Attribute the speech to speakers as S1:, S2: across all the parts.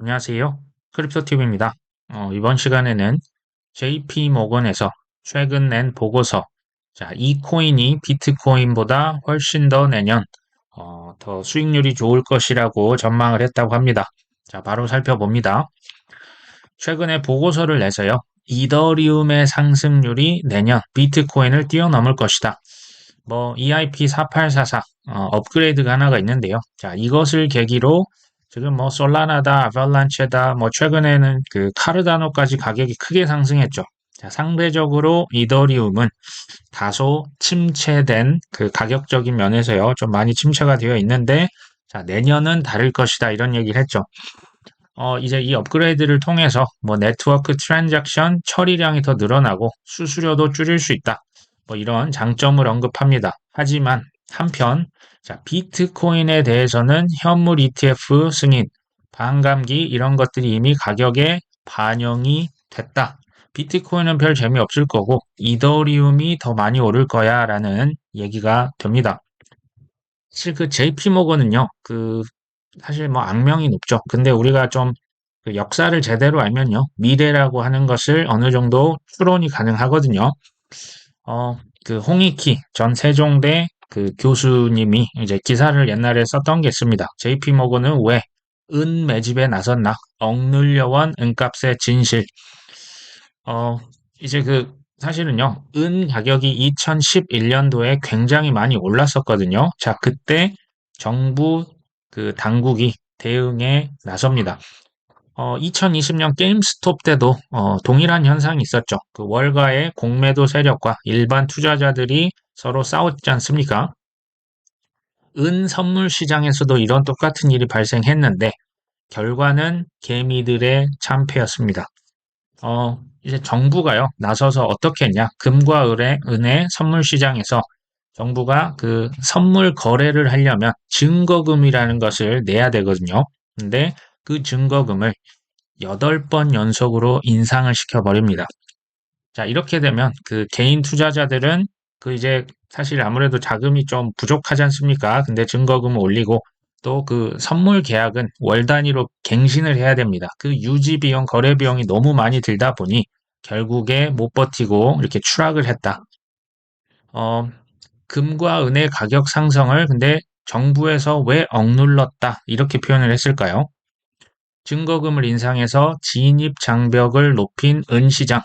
S1: 안녕하세요. 크립토TV입니다. 이번 시간에는 JP 모건에서 최근 낸 보고서, 자, 이 코인이 비트코인보다 훨씬 더 내년, 더 수익률이 좋을 것이라고 전망을 했다고 합니다. 자, 바로 살펴봅니다. 최근에 보고서를 내서요. 이더리움의 상승률이 내년 비트코인을 뛰어넘을 것이다. EIP 4844 업그레이드가 하나가 있는데요. 자, 이것을 계기로 지금 솔라나다, 아발란체다, 최근에는 그 카르다노까지 가격이 크게 상승했죠. 자, 상대적으로 이더리움은 다소 침체된 그 가격적인 면에서요. 좀 많이 침체가 되어 있는데, 자, 내년은 다를 것이다. 이런 얘기를 했죠. 이제 이 업그레이드를 통해서 네트워크 트랜잭션 처리량이 더 늘어나고 수수료도 줄일 수 있다. 이런 장점을 언급합니다. 하지만 한편 자, 비트코인에 대해서는 현물 ETF 승인, 반감기 이런 것들이 이미 가격에 반영이 됐다. 비트코인은 별 재미없을 거고 이더리움이 더 많이 오를 거야라는 얘기가 됩니다. 사실 그 JP 모건은요, 사실 악명이 높죠. 근데 우리가 좀 그 역사를 제대로 알면요, 미래라고 하는 것을 어느 정도 추론이 가능하거든요. 그 홍익희 전 세종대 그 교수님이 이제 기사를 옛날에 썼던 게 있습니다. JP 모건은 왜 은 매집에 나섰나? 억눌려온 은값의 진실. 어, 이제 사실은요, 은 가격이 2011년도에 굉장히 많이 올랐었거든요. 자, 그때 정부 그 당국이 대응에 나섭니다. 2020년 게임스톱 때도 동일한 현상이 있었죠. 그 월가의 공매도 세력과 일반 투자자들이 서로 싸웠지 않습니까? 은 선물 시장에서도 이런 똑같은 일이 발생했는데 결과는 개미들의 참패였습니다. 이제 정부가요, 나서서 어떻게 했냐? 금과 은의 선물 시장에서 정부가 그 선물 거래를 하려면 증거금이라는 것을 내야 되거든요. 근데 그 증거금을 8번 연속으로 인상을 시켜버립니다. 자, 이렇게 되면 그 개인 투자자들은 그 이제 사실 아무래도 자금이 좀 부족하지 않습니까? 근데 증거금을 올리고 또 그 선물 계약은 월 단위로 갱신을 해야 됩니다. 그 유지 비용, 거래 비용이 너무 많이 들다 보니 결국에 못 버티고 이렇게 추락을 했다. 어, 금과 은의 가격 상승을 근데 정부에서 왜 억눌렀다 이렇게 표현을 했을까요? 증거금을 인상해서 진입 장벽을 높인 은 시장.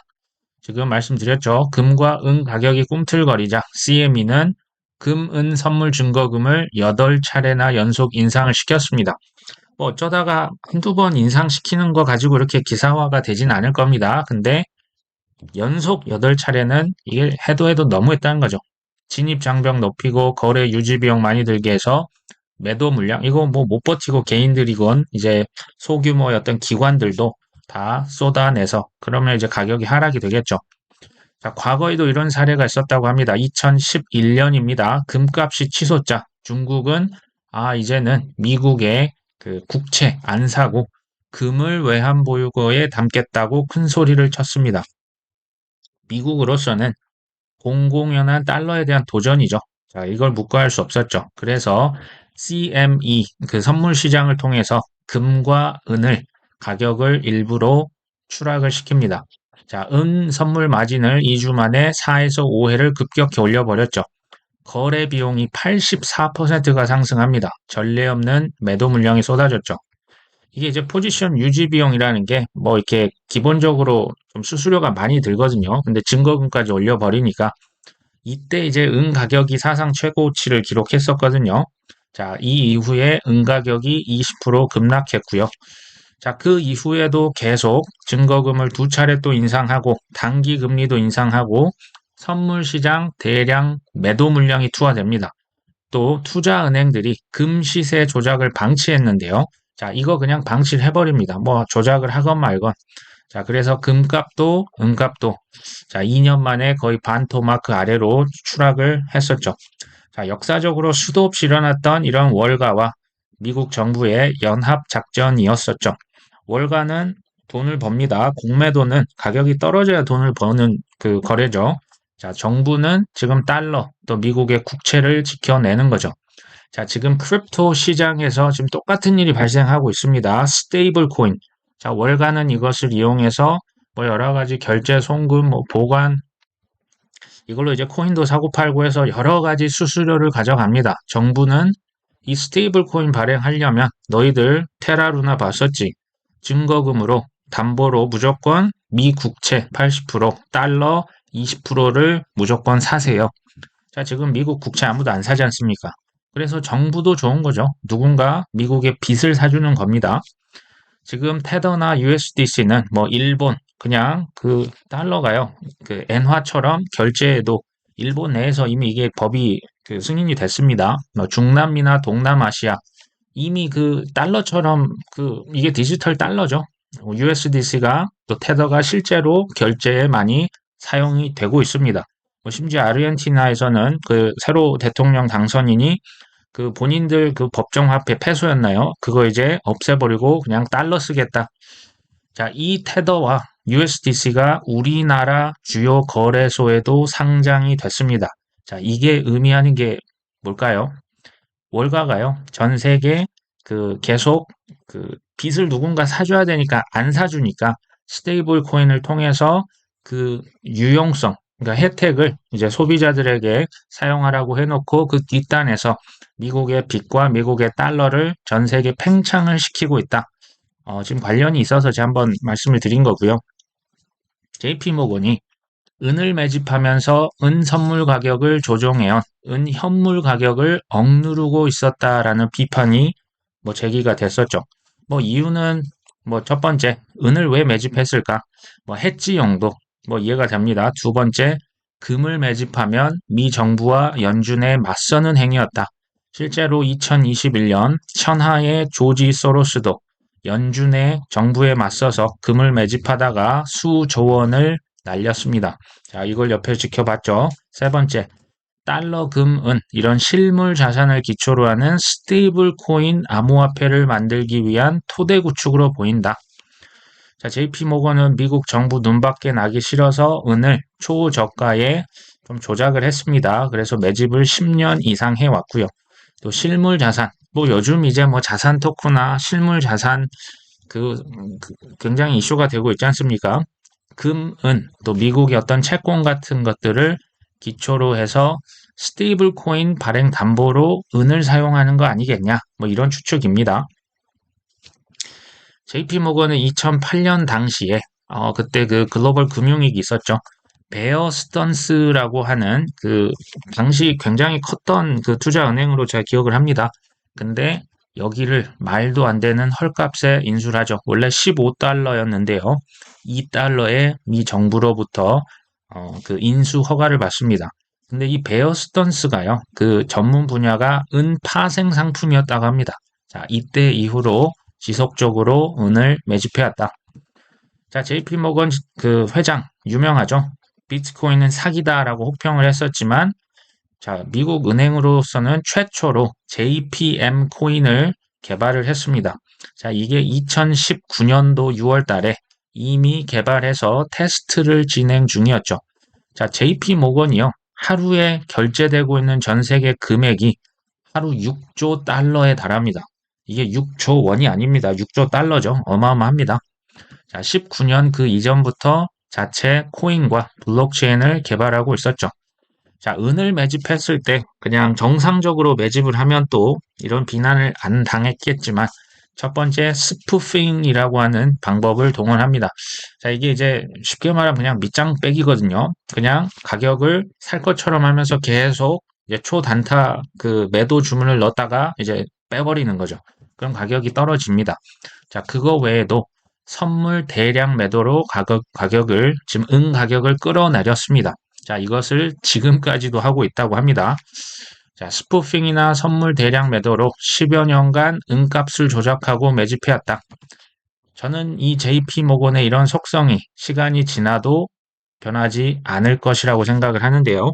S1: 지금 말씀드렸죠. 금과 은 가격이 꿈틀거리자 CME는 금, 은 선물 증거금을 8차례나 연속 인상을 시켰습니다. 어쩌다가 한두 번 인상시키는 거 가지고 이렇게 기사화가 되진 않을 겁니다. 근데 연속 8차례는 이게 해도 너무했다는 거죠. 진입 장벽 높이고 거래 유지 비용 많이 들게 해서 매도 물량 이거 못 버티고 개인들이건 이제 소규모의 어떤 기관들도 다 쏟아내서 그러면 이제 가격이 하락이 되겠죠. 자, 과거에도 이런 사례가 있었다고 합니다. 2011년입니다. 금값이 치솟자 중국은 이제는 미국의 그 국채 안 사고 금을 외환 보유고에 담겠다고 큰 소리를 쳤습니다. 미국으로서는 공공연한 달러에 대한 도전이죠. 자, 이걸 묵과할 수 없었죠. 그래서 CME, 그 선물 시장을 통해서 금과 은을 가격을 일부러 추락을 시킵니다. 자, 은 선물 마진을 2주 만에 4에서 5회를 급격히 올려버렸죠. 거래 비용이 84%가 상승합니다. 전례 없는 매도 물량이 쏟아졌죠. 이게 이제 포지션 유지 비용이라는 게 이렇게 기본적으로 좀 수수료가 많이 들거든요. 근데 증거금까지 올려버리니까 이때 이제 은 가격이 사상 최고치를 기록했었거든요. 자, 이 이후에 은 가격이 20% 급락했고요. 자, 그 이후에도 계속 증거금을 2차례 또 인상하고 단기 금리도 인상하고 선물 시장 대량 매도 물량이 투하됩니다. 또 투자은행들이 금 시세 조작을 방치했는데요. 자, 이거 그냥 방치를 해버립니다. 조작을 하건 말건. 자, 그래서 금값도 은값도 자, 2년 만에 거의 반토마크 아래로 추락을 했었죠. 자, 역사적으로 수도 없이 일어났던 이런 월가와 미국 정부의 연합 작전이었었죠. 월가는 돈을 법니다. 공매도는 가격이 떨어져야 돈을 버는 그 거래죠. 자, 정부는 지금 달러, 또 미국의 국채를 지켜내는 거죠. 자, 지금 크립토 시장에서 지금 똑같은 일이 발생하고 있습니다. 스테이블 코인. 자, 월가는 이것을 이용해서 뭐 여러 가지 결제, 송금, 뭐 보관, 이걸로 이제 코인도 사고 팔고 해서 여러 가지 수수료를 가져갑니다. 정부는 이 스테이블 코인 발행하려면 너희들 테라루나 봤었지? 증거금으로 담보로 무조건 미 국채 80%, 달러 20%를 무조건 사세요. 자, 지금 미국 국채 아무도 안 사지 않습니까? 그래서 정부도 좋은 거죠. 누군가 미국에 빚을 사주는 겁니다. 지금 테더나 USDC는 뭐 일본 그냥 그 달러가요. 그 엔화처럼 결제에도 일본 내에서 이미 이게 법이 그 승인이 됐습니다. 뭐 중남미나 동남아시아 이미 그 달러처럼 그 이게 디지털 달러죠. USDC가 또 테더가 실제로 결제에 많이 사용이 되고 있습니다. 뭐 심지어 아르헨티나에서는 그 새로 대통령 당선인이 그 본인들 그 법정화폐 패소였나요? 그거 이제 없애버리고 그냥 달러 쓰겠다. 자, 이 테더와 USDC가 우리나라 주요 거래소에도 상장이 됐습니다. 자, 이게 의미하는 게 뭘까요? 월가가요. 전 세계 그 계속 그 빚을 누군가 사줘야 되니까 안 사주니까 스테이블 코인을 통해서 그 유용성, 그러니까 혜택을 이제 소비자들에게 사용하라고 해놓고 그 뒷단에서 미국의 빚과 미국의 달러를 전 세계 팽창을 시키고 있다. 지금 관련이 있어서 제가 한번 말씀을 드린 거고요. JP모건이 은을 매집하면서 은 선물 가격을 조종해온 은 현물 가격을 억누르고 있었다라는 비판이 뭐 제기가 됐었죠. 뭐 이유는 뭐 첫 번째, 은을 왜 매집했을까? 뭐 해지 용도 뭐 이해가 됩니다. 두 번째, 금을 매집하면 미 정부와 연준에 맞서는 행위였다. 실제로 2021년 천하의 조지 소로스도 연준의 정부에 맞서서 금을 매집하다가 수조 원을 날렸습니다. 자, 이걸 옆에 지켜봤죠. 세 번째, 달러, 금, 은 이런 실물 자산을 기초로 하는 스테이블 코인 암호화폐를 만들기 위한 토대 구축으로 보인다. 자, JP모건은 미국 정부 눈밖에 나기 싫어서 은을 초저가에 좀 조작을 했습니다. 그래서 매집을 10년 이상 해왔고요. 또 실물 자산, 뭐 요즘 이제 뭐 자산 토크나 실물 자산 그 굉장히 이슈가 되고 있지 않습니까? 금, 은, 또 미국의 어떤 채권 같은 것들을 기초로 해서 스테이블 코인 발행 담보로 은을 사용하는 거 아니겠냐? 뭐 이런 추측입니다. JP모건은 2008년 당시에 그때 그 글로벌 금융위기 있었죠. 베어 스턴스라고 하는 그 당시 굉장히 컸던 그 투자은행으로 제가 기억을 합니다. 근데 여기를 말도 안 되는 헐값에 인수를 하죠. 원래 15달러였는데요. 2달러에 미 정부로부터 그 인수 허가를 받습니다. 근데 이 베어 스턴스가요. 그 전문 분야가 은 파생 상품이었다고 합니다. 자, 이때 이후로 지속적으로 은을 매집해왔다. 자, JP모건 그 회장 유명하죠. 비트코인은 사기다라고 혹평을 했었지만 자, 미국 은행으로서는 최초로 JPM 코인을 개발을 했습니다. 자, 이게 2019년도 6월 달에 이미 개발해서 테스트를 진행 중이었죠. 자, JP모건이요. 하루에 결제되고 있는 전 세계 금액이 하루 6조 달러에 달합니다. 이게 6조 원이 아닙니다. 6조 달러죠. 어마어마합니다. 자, 19년 그 이전부터 자체 코인과 블록체인을 개발하고 있었죠. 자, 은을 매집했을 때 그냥 정상적으로 매집을 하면 또 이런 비난을 안 당했겠지만 첫 번째 스푸핑이라고 하는 방법을 동원합니다. 자, 이게 이제 쉽게 말하면 그냥 밑장 빼기거든요. 그냥 가격을 살 것처럼 하면서 계속 이제 초단타 그 매도 주문을 넣었다가 이제 빼버리는 거죠. 그럼 가격이 떨어집니다. 자, 그거 외에도 선물 대량 매도로 가격을 지금 은 가격을 끌어내렸습니다. 자, 이것을 지금까지도 하고 있다고 합니다. 자, 스푸핑이나 선물 대량 매도로 10여 년간 은값을 조작하고 매집해왔다. 저는 이 JP모건의 이런 속성이 시간이 지나도 변하지 않을 것이라고 생각을 하는데요.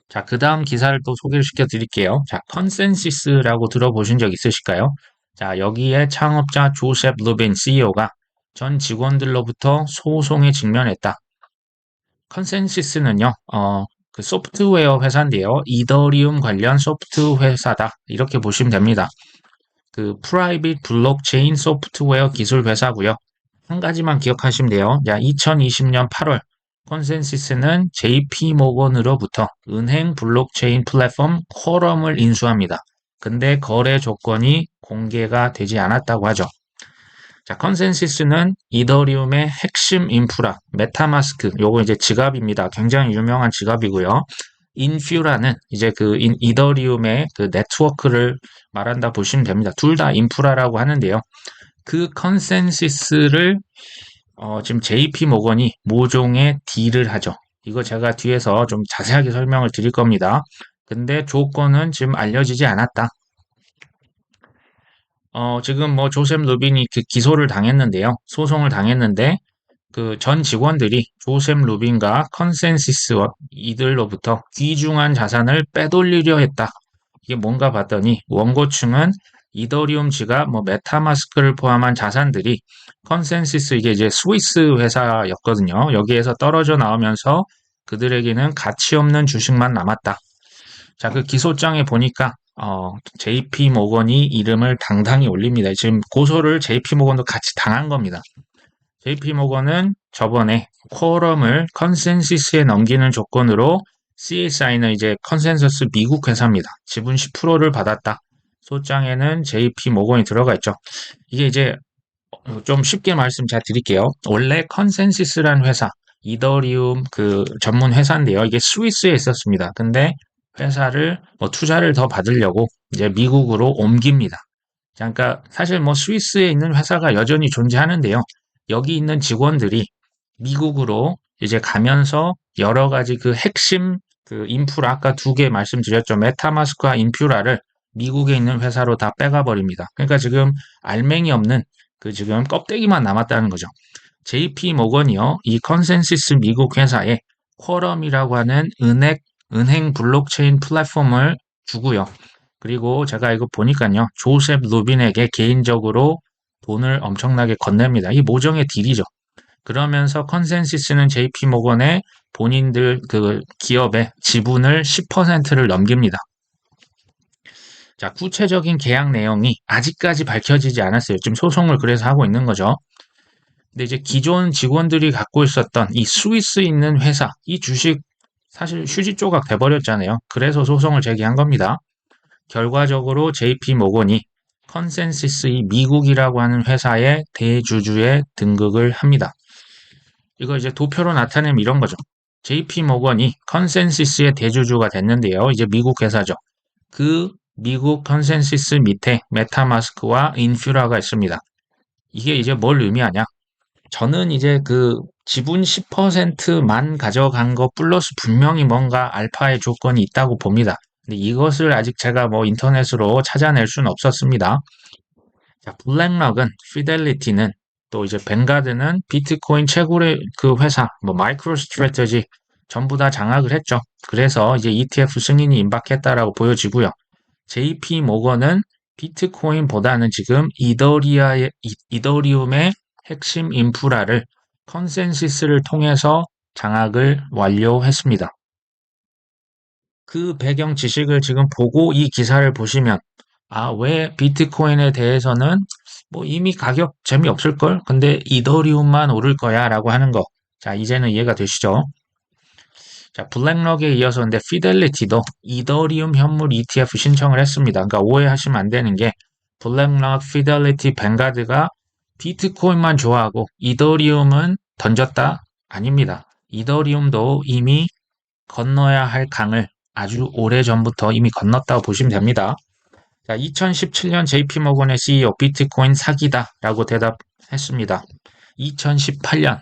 S1: 자, 그 다음 기사를 또 소개를 시켜드릴게요. 자, 컨센시스라고 들어보신 적 있으실까요? 자, 여기에 창업자 조셉 루빈 CEO가 전 직원들로부터 소송에 직면했다. 컨센시스는요, 그 소프트웨어 회사인데요. 이더리움 관련 소프트 회사다. 이렇게 보시면 됩니다. 그 프라이빗 블록체인 소프트웨어 기술 회사고요. 한 가지만 기억하시면 돼요. 자, 2020년 8월 컨센시스는 JP 모건으로부터 은행 블록체인 플랫폼 쿼럼을 인수합니다. 근데 거래 조건이 공개가 되지 않았다고 하죠. 자, 컨센시스는 이더리움의 핵심 인프라, 메타마스크, 요거 이제 지갑입니다. 굉장히 유명한 지갑이고요. 인퓨라는 이제 그 이더리움의 그 네트워크를 말한다 보시면 됩니다. 둘 다 인프라라고 하는데요. 그 컨센시스를 지금 JP 모건이 모종의 딜을 하죠. 이거 제가 뒤에서 좀 자세하게 설명을 드릴 겁니다. 근데 조건은 지금 알려지지 않았다. 지금 뭐 조셉 루빈이 그 기소를 당했는데요. 소송을 당했는데 그 전 직원들이 조셉 루빈과 컨센시스 이들로부터 귀중한 자산을 빼돌리려 했다. 이게 뭔가 봤더니 원고 측은 이더리움 지갑, 뭐 메타마스크를 포함한 자산들이 컨센시스 이게 이제 스위스 회사였거든요. 여기에서 떨어져 나오면서 그들에게는 가치 없는 주식만 남았다. 자, 그 기소장에 보니까 JP 모건이 이름을 당당히 올립니다. 지금 고소를 JP 모건도 같이 당한 겁니다. JP 모건은 저번에 쿼럼을 컨센시스에 넘기는 조건으로 CSI는 이제 컨센서스 미국 회사입니다. 지분 10%를 받았다. 소장에는 JP 모건이 들어가 있죠. 이게 이제 좀 쉽게 말씀 잘 드릴게요. 원래 컨센시스라는 회사, 이더리움 그 전문 회사인데요. 이게 스위스에 있었습니다. 근데 회사를 뭐 투자를 더 받으려고 이제 미국으로 옮깁니다. 그러니까 사실 뭐 스위스에 있는 회사가 여전히 존재하는데요. 여기 있는 직원들이 미국으로 이제 가면서 여러 가지 그 핵심 그 인프라 아까 두 개 말씀드렸죠. 메타마스크와 인퓨라를 미국에 있는 회사로 다 빼가 버립니다. 그러니까 지금 알맹이 없는 그 지금 껍데기만 남았다는 거죠. JP 모건이요. 이 컨센시스 미국 회사에 쿼럼이라고 하는 은행 블록체인 플랫폼을 주고요. 그리고 제가 이거 보니까요. 조셉 루빈에게 개인적으로 돈을 엄청나게 건넵니다. 이 모종의 딜이죠. 그러면서 컨센시스는 JP 모건에 본인들 그 기업의 지분을 10%를 넘깁니다. 자, 구체적인 계약 내용이 아직까지 밝혀지지 않았어요. 지금 소송을 그래서 하고 있는 거죠. 근데 이제 기존 직원들이 갖고 있었던 이 스위스 있는 회사, 이 주식 사실 휴지 조각 돼버렸잖아요. 그래서 소송을 제기한 겁니다. 결과적으로 JP 모건이 컨센시스 이 미국이라고 하는 회사의 대주주에 등극을 합니다. 이거 이제 도표로 나타내면 이런 거죠. JP 모건이 컨센시스의 대주주가 됐는데요. 이제 미국 회사죠. 그 미국 컨센시스 밑에 메타마스크와 인퓨라가 있습니다. 이게 이제 뭘 의미하냐? 저는 이제 그 지분 10%만 가져간 것 플러스 분명히 뭔가 알파의 조건이 있다고 봅니다. 근데 이것을 아직 제가 뭐 인터넷으로 찾아낼 수는 없었습니다. 자, 블랙락은, 피델리티는, 또 이제 뱅가드는 비트코인 최고의 그 회사, 뭐 마이크로 스트래터지 전부 다 장악을 했죠. 그래서 이제 ETF 승인이 임박했다라고 보여지고요. JP 모건은 비트코인보다는 지금 이더리움의 핵심 인프라를 컨센시스를 통해서 장악을 완료했습니다. 그 배경 지식을 지금 보고 이 기사를 보시면 왜 비트코인에 대해서는 뭐 이미 가격 재미없을걸? 근데 이더리움만 오를 거야 라고 하는 거. 자, 이제는 이해가 되시죠? 자, 블랙록에 이어서 근데 피델리티도 이더리움 현물 ETF 신청을 했습니다. 그러니까 오해하시면 안 되는 게 블랙록, 피델리티, 뱅가드가 비트코인만 좋아하고 이더리움은 던졌다? 아닙니다. 이더리움도 이미 건너야 할 강을 아주 오래전부터 이미 건넜다고 보시면 됩니다. 자, 2017년 JP모건의 CEO 비트코인 사기다 라고 대답했습니다. 2018년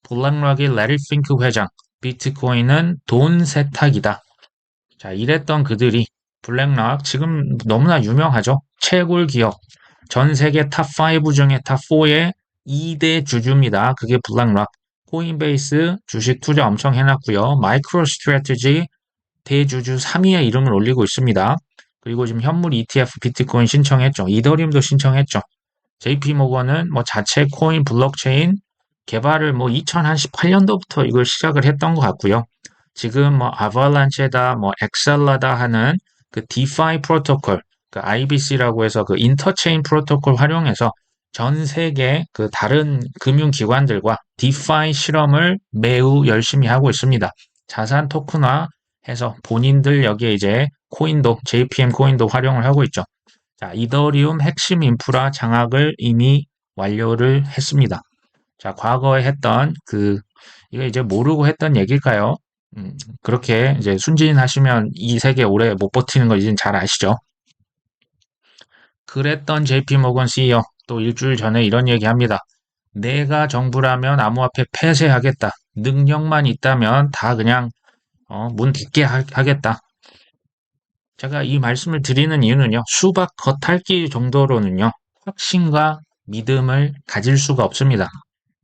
S1: 블랙록의 레리 핑크 회장 비트코인은 돈 세탁이다. 자, 이랬던 그들이 블랙록 지금 너무나 유명하죠. 채굴 기업 전 세계 탑5 중에 탑4의 2대 주주입니다. 그게 블랙록. 코인베이스 주식 투자 엄청 해놨고요. 마이크로 스트래티지 대주주 3위에 이름을 올리고 있습니다. 그리고 지금 현물 ETF 비트코인 신청했죠. 이더리움도 신청했죠. JP모건은 뭐 자체 코인 블록체인 개발을 뭐 2018년도부터 이걸 시작을 했던 것 같고요. 지금 뭐 아발란체다, 뭐 엑셀라다 하는 그 디파이 프로토콜 그 IBC라고 해서 그 인터체인 프로토콜 활용해서 전 세계 그 다른 금융기관들과 디파이 실험을 매우 열심히 하고 있습니다. 자산 토큰화해서 본인들 여기에 이제 코인도 JPM 코인도 활용을 하고 있죠. 자, 이더리움 핵심 인프라 장악을 이미 완료를 했습니다. 자, 과거에 했던 이거 이제 모르고 했던 얘기일까요? 그렇게 이제 순진하시면 이 세계 오래 못 버티는 걸 이젠 잘 아시죠? 그랬던 JP 모건 CEO 또 일주일 전에 이런 얘기 합니다. 내가 정부라면 암호화폐 폐쇄하겠다. 능력만 있다면 다 그냥 문 닫게 하겠다. 제가 이 말씀을 드리는 이유는요. 수박 겉핥기 정도로는요. 확신과 믿음을 가질 수가 없습니다.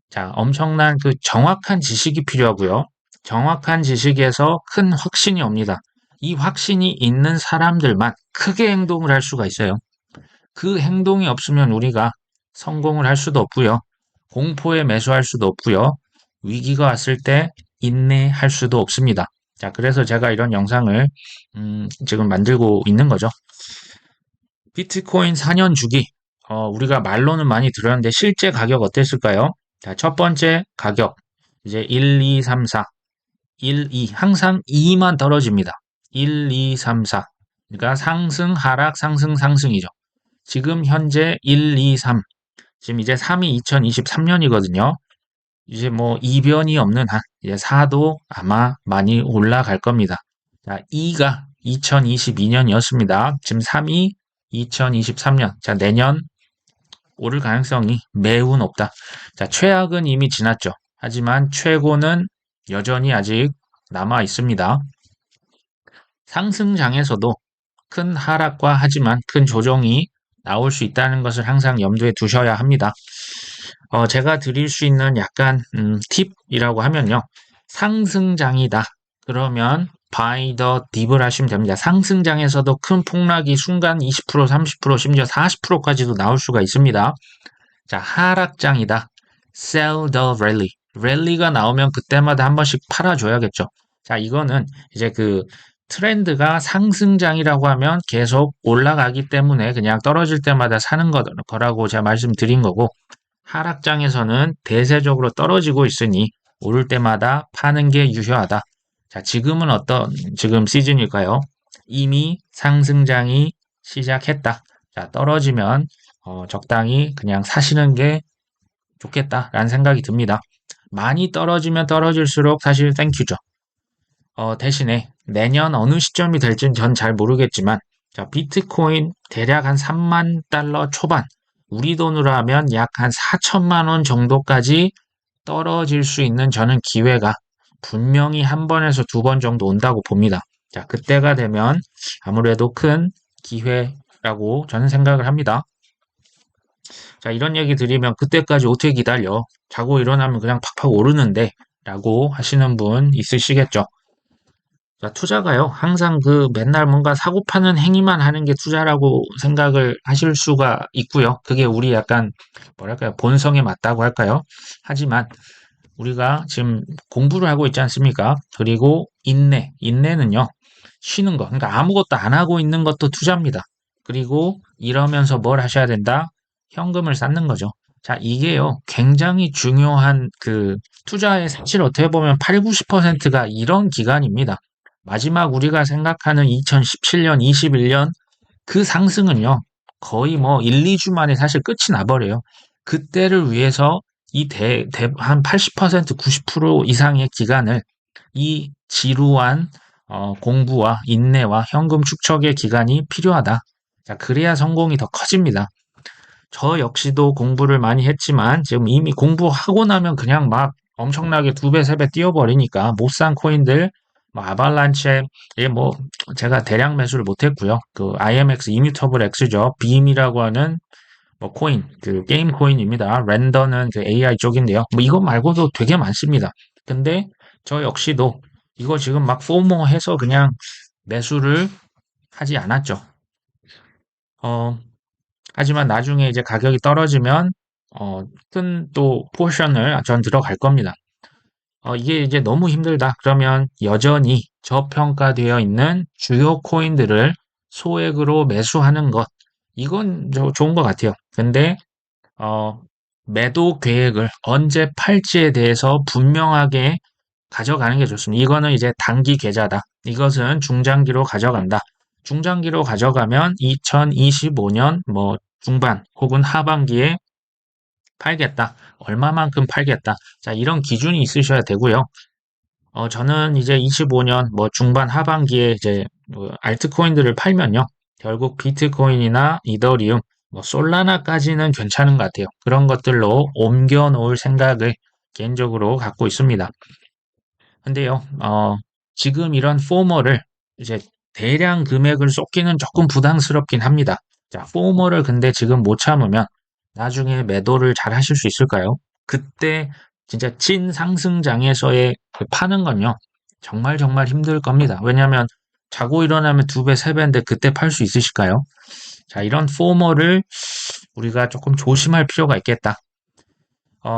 S1: 자, 엄청난 그 정확한 지식이 필요하고요. 정확한 지식에서 큰 확신이 옵니다. 이 확신이 있는 사람들만 크게 행동을 할 수가 있어요. 그 행동이 없으면 우리가 성공을 할 수도 없고요. 공포에 매수할 수도 없고요. 위기가 왔을 때 인내할 수도 없습니다. 자, 그래서 제가 이런 영상을 지금 만들고 있는 거죠. 비트코인 4년 주기. 우리가 말로는 많이 들었는데 실제 가격 어땠을까요? 자, 첫 번째 가격. 이제 1, 2, 3, 4. 1, 2. 항상 2만 떨어집니다. 1, 2, 3, 4. 그러니까 상승, 하락, 상승, 상승이죠. 지금 현재 1, 2, 3. 지금 이제 3이 2023년이거든요. 이제 뭐 이변이 없는 한, 이제 4도 아마 많이 올라갈 겁니다. 자, 2가 2022년이었습니다. 지금 3이 2023년. 자, 내년 오를 가능성이 매우 높다. 자, 최악은 이미 지났죠. 하지만 최고는 여전히 아직 남아 있습니다. 상승장에서도 큰 하락과 하지만 큰 조정이 나올 수 있다는 것을 항상 염두에 두셔야 합니다. 제가 드릴 수 있는 약간 팁이라고 하면요. 상승장이다. 그러면 buy the dip을 하시면 됩니다. 상승장에서도 큰 폭락이 순간 20%, 30%, 심지어 40%까지도 나올 수가 있습니다. 자, 하락장이다. sell the rally. 랠리가 나오면 그때마다 한 번씩 팔아줘야겠죠. 자, 이거는 이제 그 트렌드가 상승장이라고 하면 계속 올라가기 때문에 그냥 떨어질 때마다 사는 거라고 제가 말씀드린 거고, 하락장에서는 대세적으로 떨어지고 있으니 오를 때마다 파는 게 유효하다. 자, 지금은 지금 시즌일까요? 이미 상승장이 시작했다. 자, 떨어지면 적당히 그냥 사시는 게 좋겠다라는 생각이 듭니다. 많이 떨어지면 떨어질수록 사실 땡큐죠. 대신에 내년 어느 시점이 될지는 전 잘 모르겠지만, 자, 비트코인 대략 한 3만 달러 초반, 우리 돈으로 하면 약 한 4천만 원 정도까지 떨어질 수 있는 저는 기회가 분명히 한 번에서 두 번 정도 온다고 봅니다. 자, 그때가 되면 아무래도 큰 기회라고 저는 생각을 합니다. 자, 이런 얘기 드리면 그때까지 어떻게 기다려? 자고 일어나면 그냥 팍팍 오르는데 라고 하시는 분 있으시겠죠? 자, 투자가요, 항상 맨날 뭔가 사고 파는 행위만 하는 게 투자라고 생각을 하실 수가 있고요. 그게 우리 약간, 뭐랄까요, 본성에 맞다고 할까요? 하지만 우리가 지금 공부를 하고 있지 않습니까? 그리고 인내는요, 쉬는 거. 그러니까 아무것도 안 하고 있는 것도 투자입니다. 그리고 이러면서 뭘 하셔야 된다? 현금을 쌓는 거죠. 자, 이게요, 굉장히 중요한 투자의 사실 어떻게 보면 8, 90%가 이런 기간입니다. 마지막 우리가 생각하는 2017년, 21년 그 상승은요, 거의 뭐 1, 2주 만에 사실 끝이 나버려요. 그때를 위해서 한 80%, 90% 이상의 기간을 이 지루한 공부와 인내와 현금 축적의 기간이 필요하다. 자, 그래야 성공이 더 커집니다. 저 역시도 공부를 많이 했지만 지금 이미 공부하고 나면 그냥 막 엄청나게 2배, 3배 뛰어버리니까 못 산 코인들, 뭐 아발란체, 뭐 제가 대량 매수를 못했고요. IMX, 이뮤터블 X죠. 빔이라고 하는 뭐 코인, 게임 코인입니다. 렌더는 AI 쪽인데요. 뭐 이거 말고도 되게 많습니다. 근데 저 역시도 이거 지금 막 포모 해서 그냥 매수를 하지 않았죠. 하지만 나중에 이제 가격이 떨어지면 큰 또 포션을 전 들어갈 겁니다. 이게 이제 너무 힘들다. 그러면 여전히 저평가되어 있는 주요 코인들을 소액으로 매수하는 것, 이건 좋은 것 같아요. 근데 어, 매도 계획을 언제 팔지에 대해서 분명하게 가져가는 게 좋습니다. 이거는 이제 단기 계좌다. 이것은 중장기로 가져간다. 중장기로 가져가면 2025년 뭐 중반 혹은 하반기에 팔겠다. 얼마만큼 팔겠다. 자, 이런 기준이 있으셔야 되고요. 저는 이제 25년 뭐 중반 하반기에 이제 뭐 알트코인들을 팔면요. 결국 비트코인이나 이더리움, 뭐 솔라나까지는 괜찮은 것 같아요. 그런 것들로 옮겨 놓을 생각을 개인적으로 갖고 있습니다. 근데요, 지금 이런 포머를 이제 대량 금액을 쏟기는 조금 부담스럽긴 합니다. 자, 포머를 근데 지금 못 참으면 나중에 매도를 잘 하실 수 있을까요? 그때 진짜 찐 상승장에서의 그 파는 건요, 정말 정말 힘들 겁니다. 왜냐하면 자고 일어나면 두 배, 세 배인데 그때 팔 수 있으실까요? 자, 이런 포머를 우리가 조금 조심할 필요가 있겠다.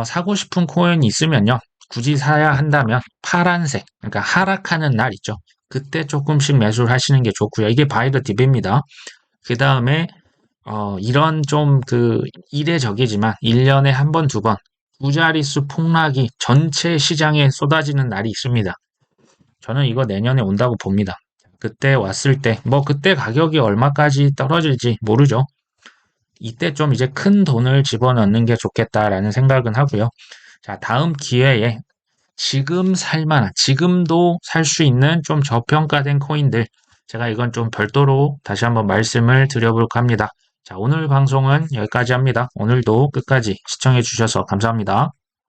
S1: 사고 싶은 코인이 있으면요. 굳이 사야 한다면 파란색, 그러니까 하락하는 날 있죠. 그때 조금씩 매수를 하시는 게 좋고요. 이게 바이 더 딥입니다. 그 다음에 이런 좀 이례적이지만 1년에 한 번, 두 번, 두 자릿수 폭락이 전체 시장에 쏟아지는 날이 있습니다. 저는 이거 내년에 온다고 봅니다. 그때 왔을 때, 뭐 그때 가격이 얼마까지 떨어질지 모르죠. 이때 좀 이제 큰 돈을 집어넣는 게 좋겠다라는 생각은 하고요. 자, 다음 기회에 지금 지금도 살 수 있는 좀 저평가된 코인들, 제가 이건 좀 별도로 다시 한번 말씀을 드려볼까 합니다. 자, 오늘 방송은 여기까지 합니다. 오늘도 끝까지 시청해 주셔서 감사합니다.